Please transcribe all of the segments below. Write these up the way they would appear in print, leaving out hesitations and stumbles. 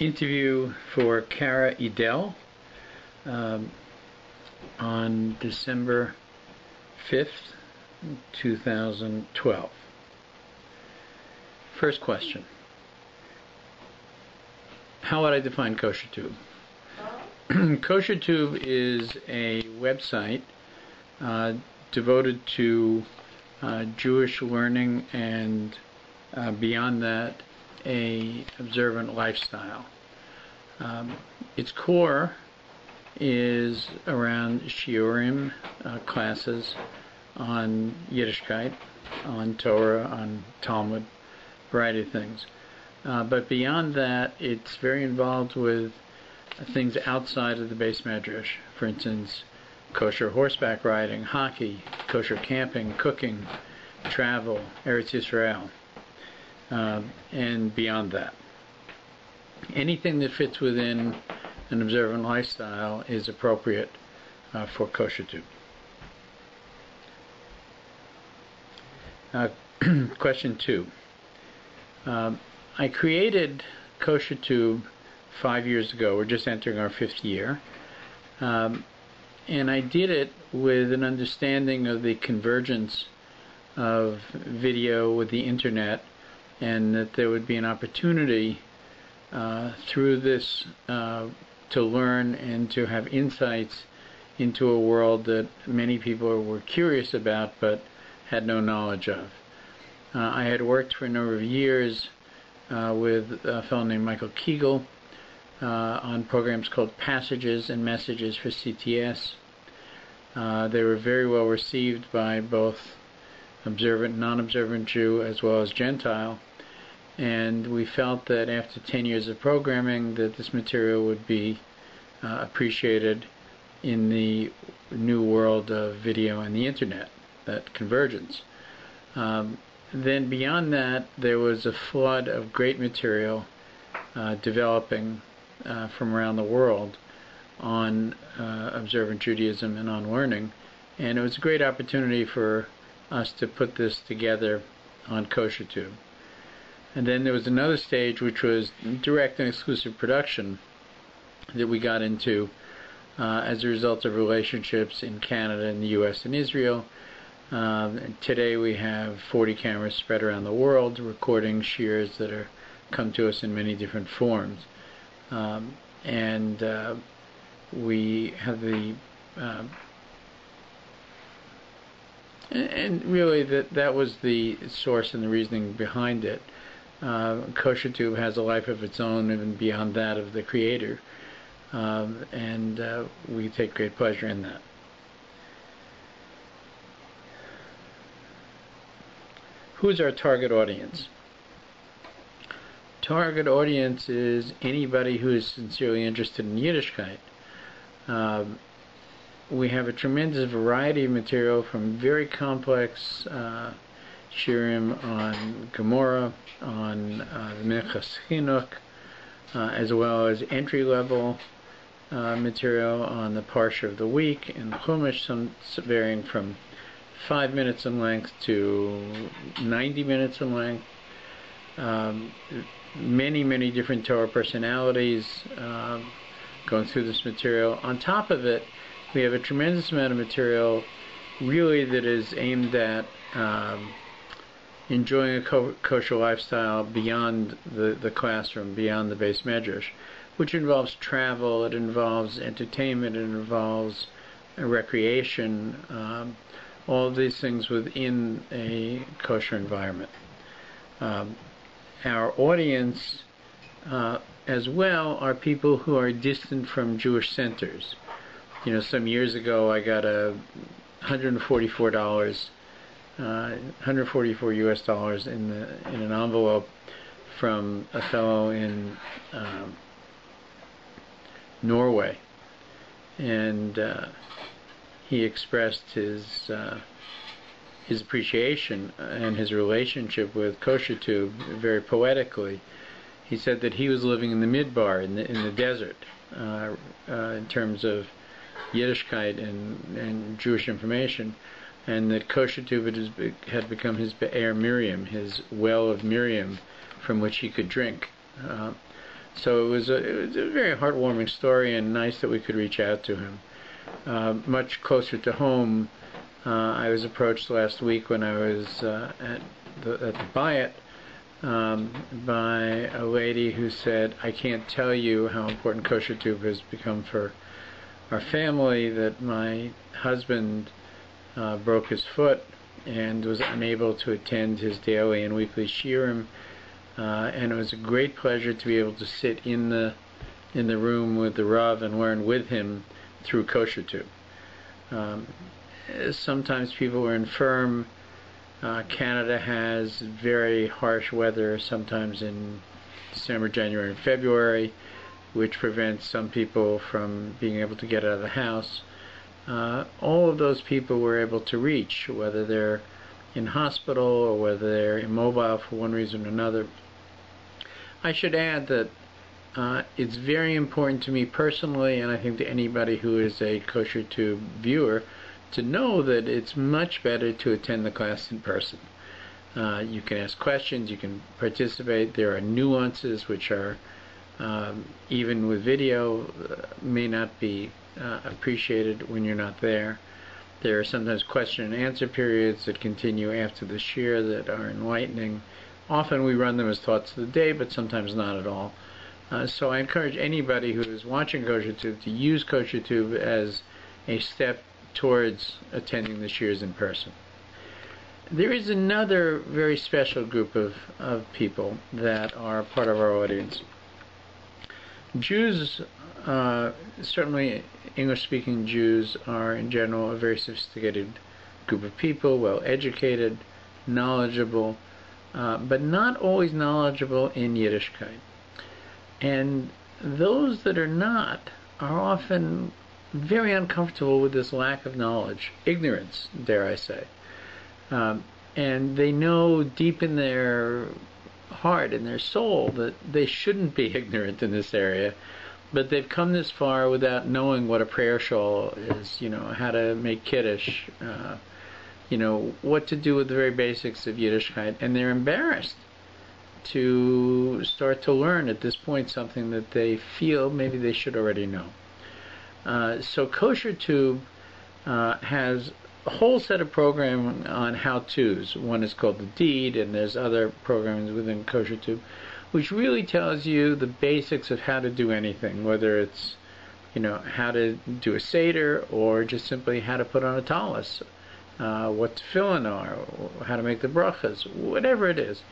interview for Kara Edel on December 5th, 2012. First question. How would I define KosherTube? KosherTube is a website devoted to Jewish learning and beyond that, a observant lifestyle. Its core is around shiurim, classes on Yiddishkeit, on Torah, on Talmud, variety of things. But beyond that, it's very involved with things outside of the base medrash. For instance, kosher horseback riding, hockey, kosher camping, cooking, travel, Eretz Yisrael, and beyond that. Anything that fits within an observant lifestyle is appropriate for KosherTube. Question 2. I created KosherTube 5 years ago. We're just entering our 5th year. And I did it with an understanding of the convergence of video with the internet, and that there would be an opportunity through this to learn and to have insights into a world that many people were curious about but had no knowledge of. I had worked for a number of years with a fellow named Michael Kegel on programs called Passages and Messages for CTS. They were very well received by both observant and non-observant Jew as well as Gentile, and we felt that after 10 years of programming that this material would be appreciated in the new world of video and the internet, that convergence. Then beyond that, there was a flood of great material developing from around the world on observant Judaism and on learning, and it was a great opportunity for us to put this together on KosherTube. And then there was another stage, which was direct and exclusive production, that we got into as a result of relationships in Canada and the US and Israel. And today we have 40 cameras spread around the world recording shiurs that are come to us in many different forms. We have the and really that was the source and the reasoning behind it. KosherTube has a life of its own even beyond that of the creator, and we take great pleasure in that. Who's our target audience? Target audience is anybody who is sincerely interested in Yiddishkeit. We have a tremendous variety of material, from very complex shiurim on Gemara, on the Minchas Chinuch, as well as entry-level material on the Parsha of the week and Chumash, some varying from 5 minutes in length to 90 minutes in length. Many different Torah personalities going through this material. On top of it, we have a tremendous amount of material really that is aimed at enjoying a kosher lifestyle beyond the classroom, beyond the base medrash, which involves travel, it involves entertainment, it involves recreation, all of these things within a kosher environment. Our audience as well are people who are distant from Jewish centers. You know, some years ago I got $144 US dollars in an envelope from a fellow in Norway, and he expressed his appreciation and his relationship with KosherTube very poetically. He said that he was living in the midbar, in the desert, in terms of Yiddishkeit and Jewish information, and that KosherTube had become his Be'er Miriam, his well of Miriam, from which he could drink. So it was a very heartwarming story, and nice that we could reach out to him. Much closer to home, I was approached last week when I was at the Bayat by a lady who said, "I can't tell you how important KosherTube has become for our family, that my husband broke his foot and was unable to attend his daily and weekly shiurim, and it was a great pleasure to be able to sit in the room with the Rav and learn with him through KosherTube." Sometimes people were infirm. Canada has very harsh weather, sometimes in December, January, and February, which prevents some people from being able to get out of the house. All of those people were able to reach, whether they're in hospital or whether they're immobile for one reason or another. I should add that it's very important to me personally, and I think to anybody who is a KosherTube viewer, to know that it's much better to attend the class in person. You can ask questions, you can participate. There are nuances which are, even with video, may not be appreciated when you're not there. There are sometimes question and answer periods that continue after the shiur that are enlightening. Often we run them as thoughts of the day, but sometimes not at all. So I encourage anybody who is watching KosherTube to use KosherTube as a step towards attending the shiurs in person. There is another very special group of people that are part of our audience. Jews, certainly English-speaking Jews, are in general a very sophisticated group of people, well educated, knowledgeable, but not always knowledgeable in Yiddishkeit. And those that are not are often very uncomfortable with this lack of knowledge, ignorance, dare I say. And they know deep in their heart, in their soul, that they shouldn't be ignorant in this area, but they've come this far without knowing what a prayer shawl is, how to make kiddush, what to do with the very basics of Yiddishkeit, and they're embarrassed to start to learn at this point something that they feel maybe they should already know. So KosherTube has a whole set of programming on how-tos. One is called The Deed, and there's other programs within KosherTube which really tells you the basics of how to do anything, whether it's how to do a seder or just simply how to put on a talis, what tefillin are, how to make the brachas, whatever it is.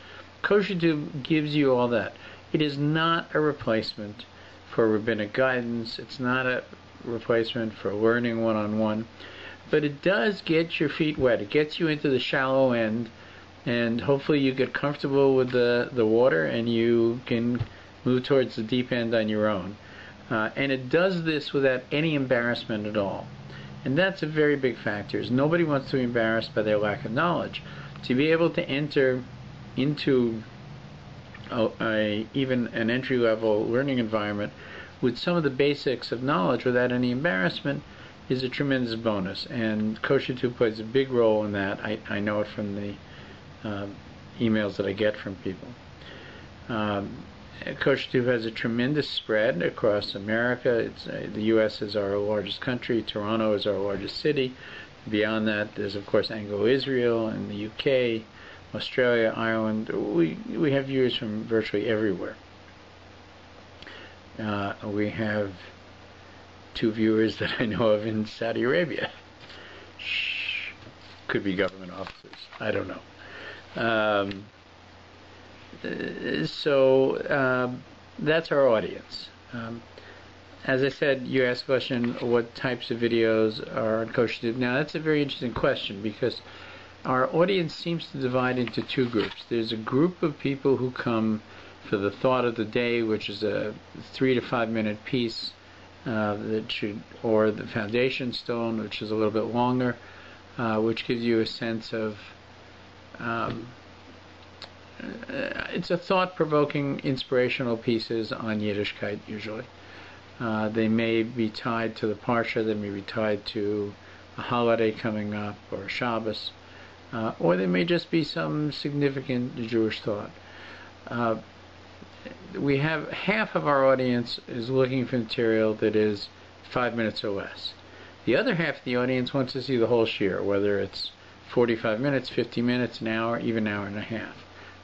KosherTube gives you all that. It is not a replacement for rabbinic guidance. It's not a replacement for learning one-on-one, but it does get your feet wet. It gets you into the shallow end, and hopefully you get comfortable with the water and you can move towards the deep end on your own. And it does this without any embarrassment at all. And that's a very big factor, is nobody wants to be embarrassed by their lack of knowledge. To be able to enter into even an entry-level learning environment with some of the basics of knowledge without any embarrassment is a tremendous bonus, and KosherTube plays a big role in that. I know it from the emails that I get from people. KosherTube has a tremendous spread across America. The U.S. is our largest country. Toronto is our largest city. Beyond that, there's of course Anglo-Israel and the UK, Australia, Ireland. We have viewers from virtually everywhere. We have 2 viewers that I know of in Saudi Arabia. Shh. Could be government officers. I don't know. So that's our audience. As I said, you asked a question, what types of videos are on KosherTube? Now, that's a very interesting question, because our audience seems to divide into 2 groups. There's a group of people who come for the thought of the day, which is a 3 to 5 minute piece, or the foundation stone, which is a little bit longer, which gives you a sense of it's a thought-provoking, inspirational pieces on Yiddishkeit usually. They may be tied to the Parsha, they may be tied to a holiday coming up or Shabbos, or they may just be some significant Jewish thought. we have half of our audience is looking for material that is 5 minutes or less. The other half of the audience wants to see the whole shiur, whether it's 45 minutes, 50 minutes, an hour, even an hour and a half.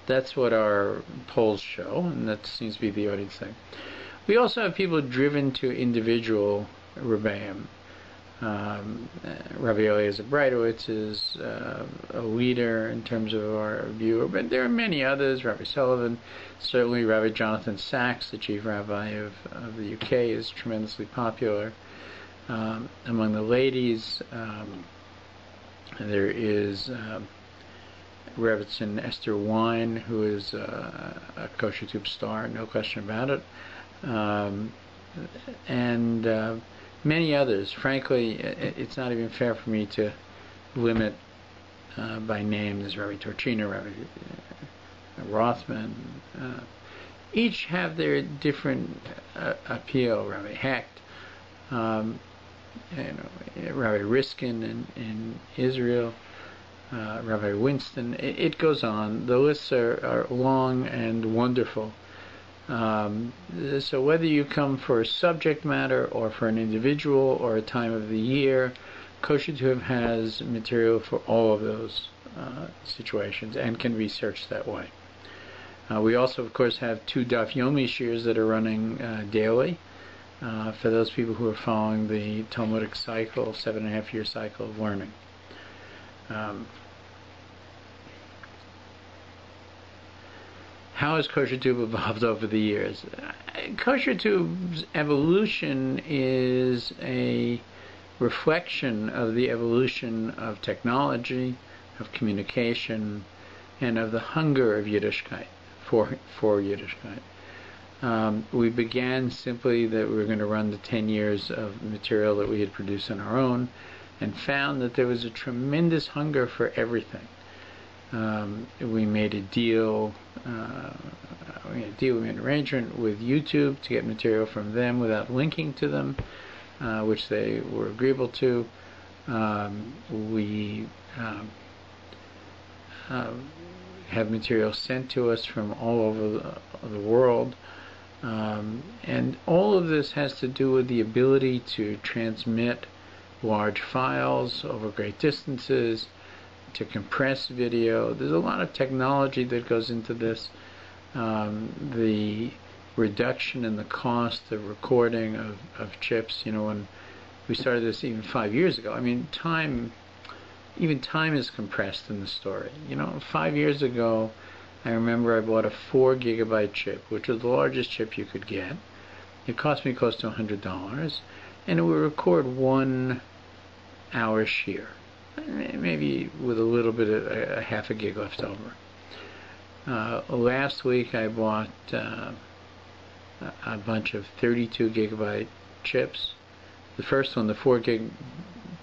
That's what our polls show, and that seems to be the audience thing. We also have people driven to individual rebbeim. Rabbi Eliezer Breitowitz is a leader in terms of our viewer, but there are many others. Rabbi Sullivan, certainly Rabbi Jonathan Sachs, the chief rabbi of the UK, is tremendously popular. Among the ladies, there is Rebbetzin Esther Wine, who is a KosherTube star, no question about it, and many others. Frankly, it's not even fair for me to limit by name. There's Rabbi Torchina, Rabbi Rothman. Each have their different appeal. Rabbi Hecht, Rabbi Riskin in Israel, Rabbi Winston. It goes on. The lists are long and wonderful. So whether you come for a subject matter or for an individual or a time of the year, KosherTube has material for all of those situations and can be searched that way. We also, of course, have 2 Daf Yomi shiurs that are running daily for those people who are following the Talmudic cycle, 7.5-year cycle of learning. How has KosherTube evolved over the years? KosherTube's evolution is a reflection of the evolution of technology, of communication, and of the hunger of Yiddishkeit, for Yiddishkeit. We began simply that we were going to run the 10 years of material that we had produced on our own, and found that there was a tremendous hunger for everything. We made a deal, we made an arrangement with YouTube to get material from them without linking to them, which they were agreeable to. We have material sent to us from all over the world, and all of this has to do with the ability to transmit large files over great distances, to compress video. There's a lot of technology that goes into this. The reduction in the cost of recording of chips, when we started this even 5 years ago, I mean, time is compressed in the story. 5 years ago, I remember I bought a 4 gigabyte chip, which was the largest chip you could get. It cost me close to $100, and it would record 1 hour shiur, maybe with a little bit of a half a gig left over. Last week I bought a bunch of 32 gigabyte chips. The first one, the 4 gig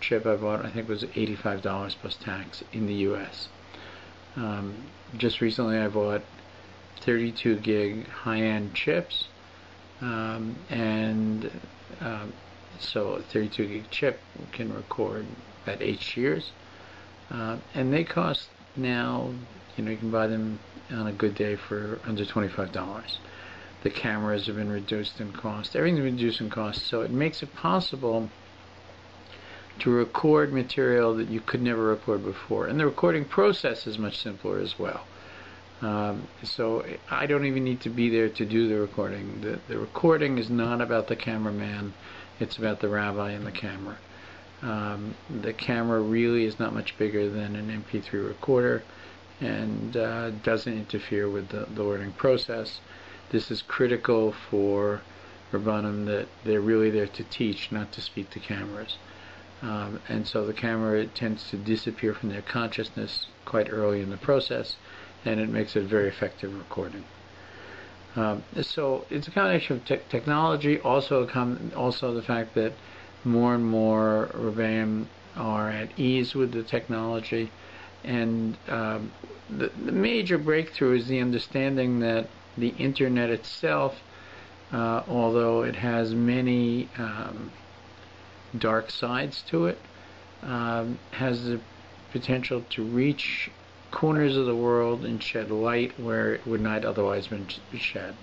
chip I bought, I think was $85 plus tax in the US. Just recently I bought 32 gig high-end chips, so a 32 gig chip can record about 8 shiurs, and they cost now, you can buy them on a good day for under $25. The cameras have been reduced in cost. Everything's been reduced in cost, so it makes it possible to record material that you could never record before. And the recording process is much simpler as well. So I don't even need to be there to do the recording. The recording is not about the cameraman, it's about the rabbi and the camera. The camera really is not much bigger than an MP3 recorder, and doesn't interfere with the learning process. This is critical for Rabbanim, that they're really there to teach, not to speak to cameras. And so the camera tends to disappear from their consciousness quite early in the process, and it makes it a very effective recording. So it's a combination of technology, also the fact that more and more Rebbeim are at ease with the technology, and the major breakthrough is the understanding that the internet itself, although it has many dark sides to it, has the potential to reach corners of the world and shed light where it would not otherwise be shed.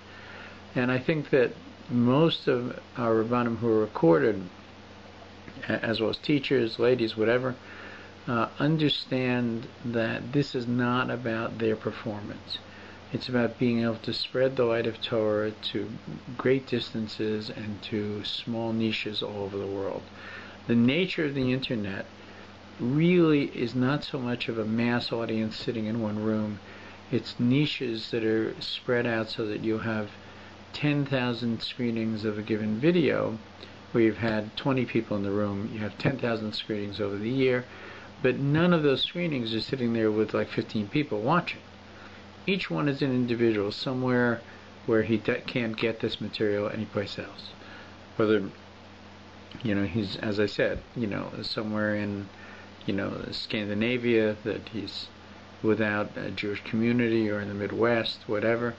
And I think that most of our Rabbanim who are recorded, as well as teachers, ladies, whatever, understand that this is not about their performance. It's about being able to spread the light of Torah to great distances and to small niches all over the world. The nature of the internet really is not so much of a mass audience sitting in one room. It's niches that are spread out so that you'll have 10,000 screenings of a given video, where you've had 20 people in the room. You have 10,000 screenings over the year, but none of those screenings are sitting there with like 15 people watching. Each one is an individual somewhere where he can't get this material anyplace else. Whether, he's, as I said, somewhere in, Scandinavia, that he's without a Jewish community, or in the Midwest, whatever,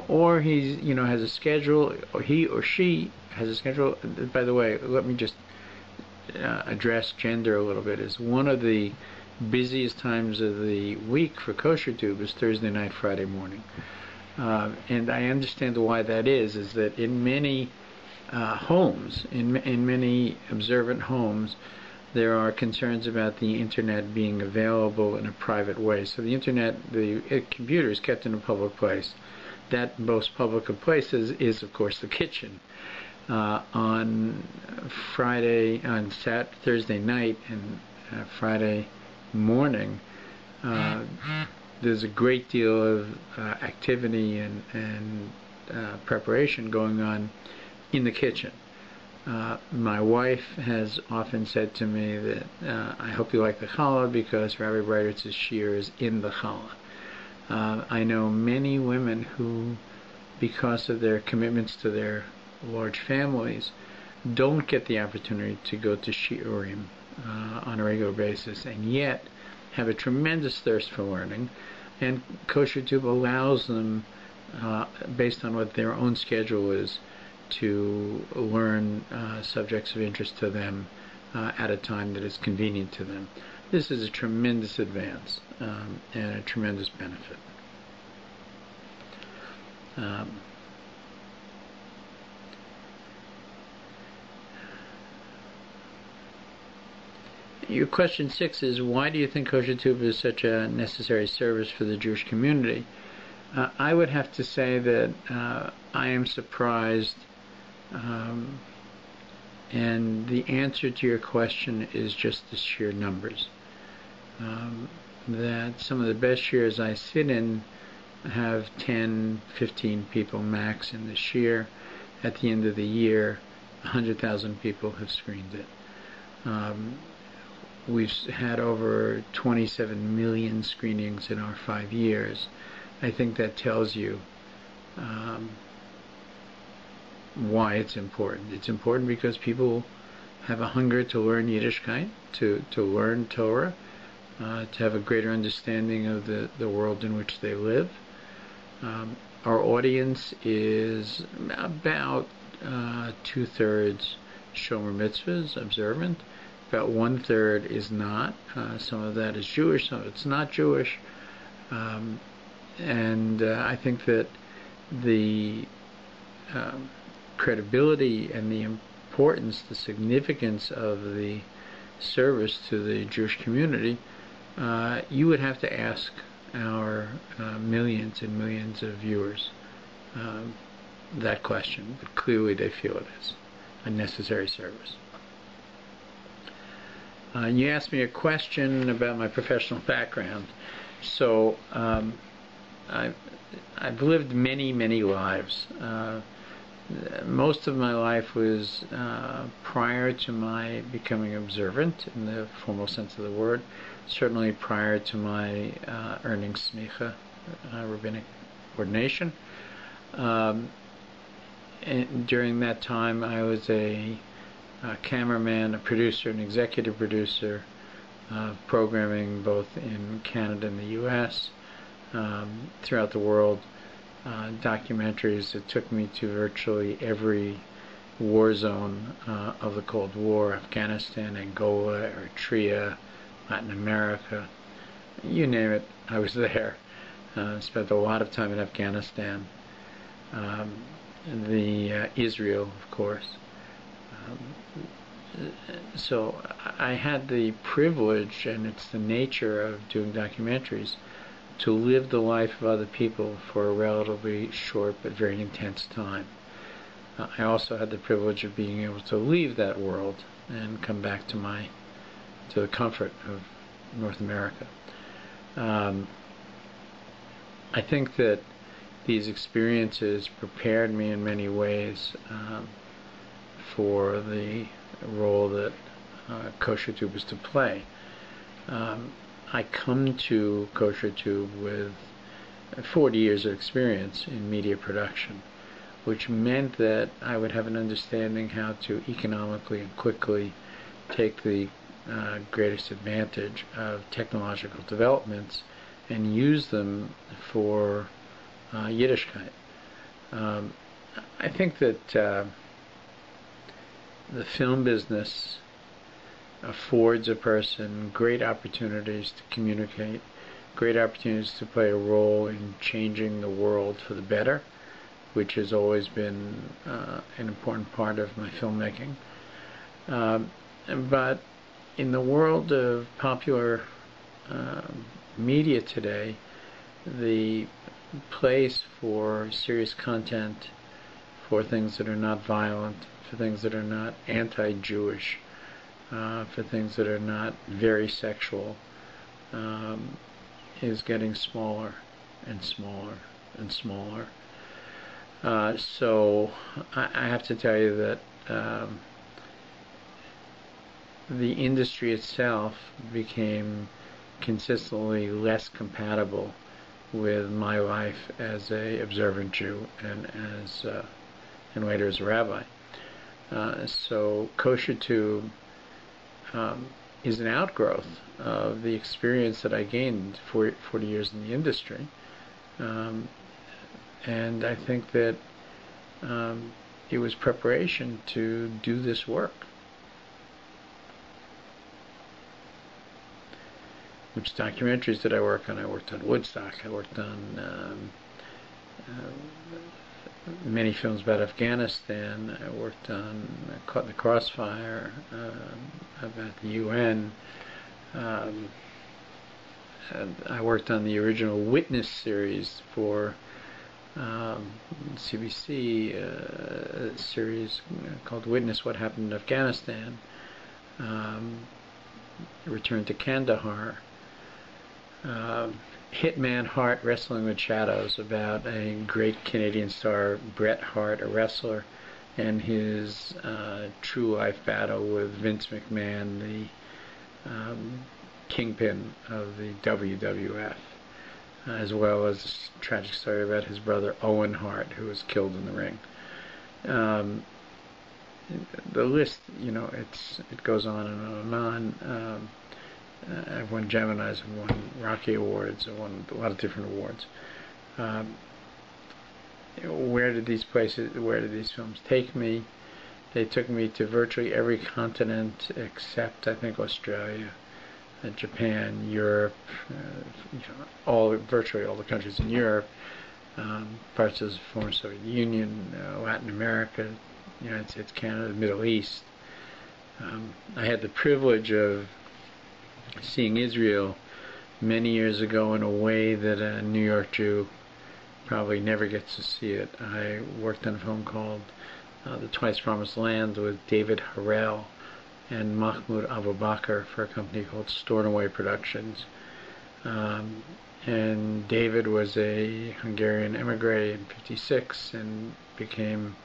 or he's, has a schedule, or he or she has a schedule. By the way, let me just address gender a little bit. Is one of the busiest times of the week for KosherTube is Thursday night, Friday morning. And I understand why that is that in many homes, in many observant homes, there are concerns about the internet being available in a private way. So the internet, the computer is kept in a public place. That most public of places is, of course, the kitchen. On Thursday night and Friday morning, there's a great deal of activity and preparation going on in the kitchen. My wife has often said to me that I hope you like the challah, because Rabbi Breititz's shiur is in the challah. I know many women who, because of their commitments to their large families, don't get the opportunity to go to shiurim on a regular basis, and yet have a tremendous thirst for learning, and KosherTube allows them, based on what their own schedule is, to learn subjects of interest to them at a time that is convenient to them. This is a tremendous advance and a tremendous benefit. Your question 6 is, why do you think KosherTube is such a necessary service for the Jewish community? I would have to say that I am surprised, and the answer to your question is just the sheer numbers. That some of the best shiurs I sit in have 10, 15 people max in the shiur. At the end of the year, 100,000 people have screened it. We've had over 27 million screenings in our 5 years. I think that tells you why it's important. It's important because people have a hunger to learn Yiddishkeit, to learn Torah, to have a greater understanding of the world in which they live. Our audience is about 2/3 Shomer Mitzvahs, observant. About 1/3 is not. Some of that is Jewish, some of it's not Jewish. And I think that the credibility and the importance, the significance of the service to the Jewish community, you would have to ask our millions and millions of viewers that question, but clearly they feel it is a necessary service. You asked me a question about my professional background. So I've lived many, many lives. Most of my life was prior to my becoming observant in the formal sense of the word, certainly prior to my earning smicha, rabbinic ordination. And during that time I was a cameraman, a producer, an executive producer of programming both in Canada and the US, throughout the world, documentaries that took me to virtually every war zone of the Cold War: Afghanistan, Angola, Eritrea, Latin America, you name it, I was there. Spent a lot of time in Afghanistan. Israel, of course. So I had the privilege, and it's the nature of doing documentaries, to live the life of other people for a relatively short but very intense time. I also had the privilege of being able to leave that world and come back to the comfort of North America. I think that these experiences prepared me in many ways for the role that KosherTube is to play. I come to KosherTube with 40 years of experience in media production, which meant that I would have an understanding how to economically and quickly take the greatest advantage of technological developments and use them for Yiddishkeit. I think that the film business affords a person great opportunities to communicate, great opportunities to play a role in changing the world for the better, which has always been an important part of my filmmaking. But in the world of popular media today, the place for serious content, for things that are not violent, for things that are not anti-Jewish, for things that are not very sexual, is getting smaller and smaller and smaller. So I have to tell you that the industry itself became consistently less compatible with my life as a observant Jew and later as a rabbi. So KosherTube is an outgrowth of the experience that I gained for 40 years in the industry, and I think that it was preparation to do this work. Which documentaries did I work on? I worked on Woodstock. I worked on many films about Afghanistan. I worked on Caught in the Crossfire, about the UN. I worked on the original Witness series for CBC, a series called Witness: What Happened in Afghanistan. Return to Kandahar. Hitman Hart, Wrestling with Shadows, about a great Canadian star, Bret Hart, a wrestler, and his true life battle with Vince McMahon, the kingpin of the WWF, as well as a tragic story about his brother Owen Hart, who was killed in the ring. The list, it goes on and on and on. I've won Geminis, I've won Rocky Awards, I've won a lot of different awards. Where did these films take me? They took me to virtually every continent except, I think, Australia, Japan, Europe, virtually all the countries in Europe, parts of the former Soviet Union, Latin America, United States, Canada, Middle East. I had the privilege of seeing Israel many years ago in a way that a New York Jew probably never gets to see it. I worked on a film called The Twice Promised Land with David Harrell and Mahmoud Abu Bakr for a company called Stornoway Productions. And David was a Hungarian emigre in '56 and became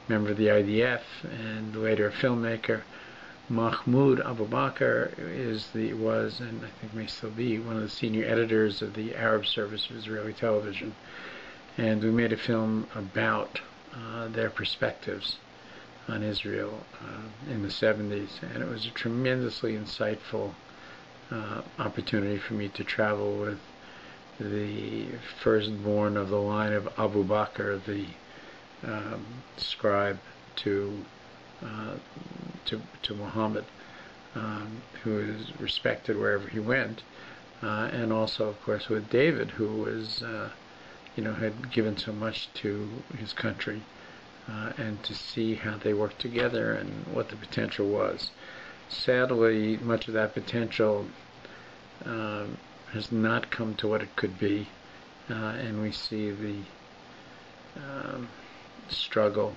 a member of the IDF and later a filmmaker. Mahmoud Abu Bakr was, and I think may still be, one of the senior editors of the Arab Service of Israeli television. And we made a film about their perspectives on Israel in the 70s. And it was a tremendously insightful opportunity for me to travel with the firstborn of the line of Abu Bakr, the scribe to Muhammad, who is respected wherever he went, and also, of course, with David, who was, had given so much to his country and to see how they work together and what the potential was. Sadly, much of that potential has not come to what it could be, and we see the struggle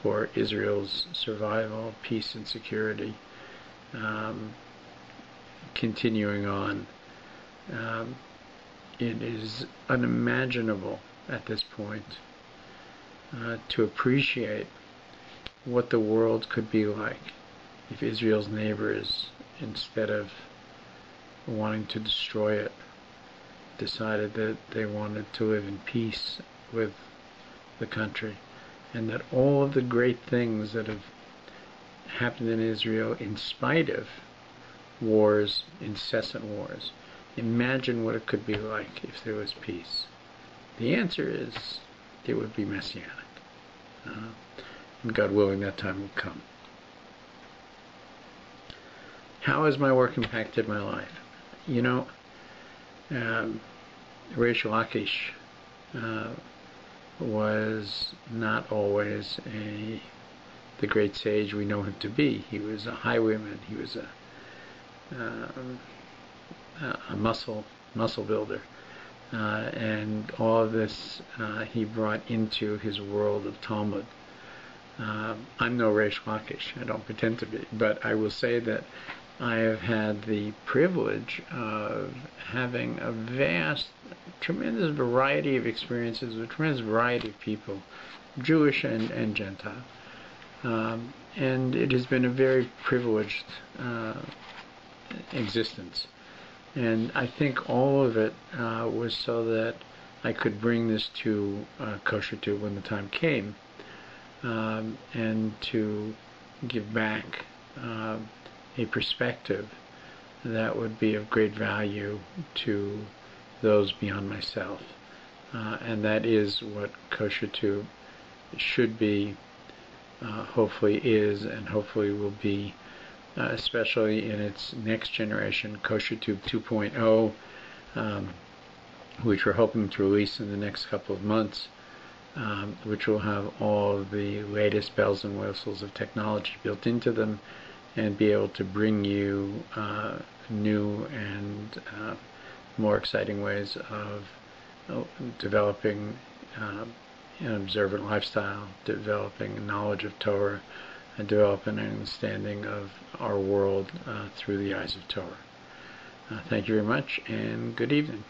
for Israel's survival, peace, and security continuing on. It is unimaginable at this point to appreciate what the world could be like if Israel's neighbors, instead of wanting to destroy it, decided that they wanted to live in peace with the country, and that all of the great things that have happened in Israel in spite of wars, incessant wars, imagine what it could be like if there was peace. The answer is it would be messianic. And God willing, that time will come. How has my work impacted my life? You know, Reish Lakish was not always the great sage we know him to be. He was a highwayman. He was a muscle builder, and all of this he brought into his world of Talmud. I'm no Reish Lakish. I don't pretend to be, but I will say that I have had the privilege of having a vast, tremendous variety of experiences with a tremendous variety of people, Jewish and Gentile. And it has been a very privileged existence. And I think all of it was so that I could bring this to KosherTube when the time came, and to give back a perspective that would be of great value to those beyond myself. And that is what KosherTube should be, hopefully is, and hopefully will be, especially in its next generation, KosherTube 2.0, which we're hoping to release in the next couple of months, which will have all the latest bells and whistles of technology built into them, and be able to bring you new and more exciting ways of developing an observant lifestyle, developing a knowledge of Torah, and developing an understanding of our world through the eyes of Torah. Thank you very much, and good evening.